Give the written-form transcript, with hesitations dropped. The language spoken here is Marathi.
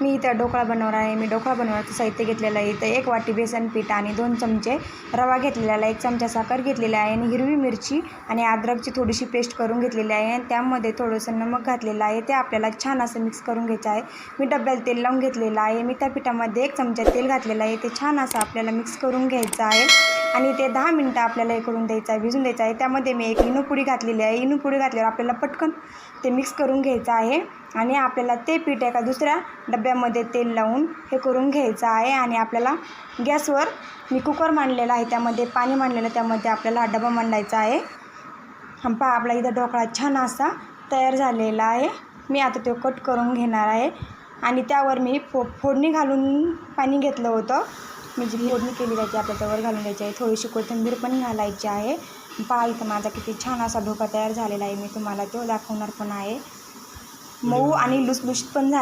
मी इथं ढोकळा बनवणार आहे. मी ढोकळा बनवण्याचं साहित्य घेतलेलं आहे. इथं 1 वाटी बेसन पीठ आणि 2 चमचे रवा घेतलेला आहे, 1 चमचा साखर घेतलेला आहे आणि हिरवी मिरची आणि अद्रकची थोडीशी पेस्ट करून घेतलेली आहे आणि त्यामध्ये थोडंसं नमक घातलेलं आहे. ते आपल्याला छान असं मिक्स करून घ्यायचं आहे. मी डब्याला तेल लावून घेतलेलं आहे. मी त्या पिठामध्ये 1 चमचा तेल घातलेलं आहे. ते छान असं आपल्याला मिक्स करून घ्यायचं आहे आणि ते 10 मिनटं आपल्याला हे करून द्यायचं आहे, भिजून द्यायचं आहे. त्यामध्ये मी 1 इनो पुडी घातलेली आहे. इनो पुडी घातल्यावर आपल्याला पटकन ते मिक्स करून घ्यायचं आहे आणि आपल्याला ते पीठ एका दुसऱ्या डब्यामध्ये तेल लावून हे करून घ्यायचं आहे आणि आपल्याला गॅसवर मी कुकर मांडलेला आहे, त्यामध्ये पाणी मांडलेलं, त्यामध्ये आपल्याला हा डबा मांडायचा आहे. पहा आपला इथं ढोकळा छान असा तयार झालेला आहे. मी आता तो कट करून घेणार आहे आणि त्यावर मी फोडणी घालून पाणी घेतलं होतं. मी जी फोडणी केली त्याची आपल्या त्यावर घालून द्यायची आहे. थोडीशी कोथिंबीर पण घालायची आहे. पहा इथं माझा किती छान असा ढोकळा तयार झालेला आहे. मी तुम्हाला तो दाखवणार पण आहे. मऊ आणि लुसलुशीत पण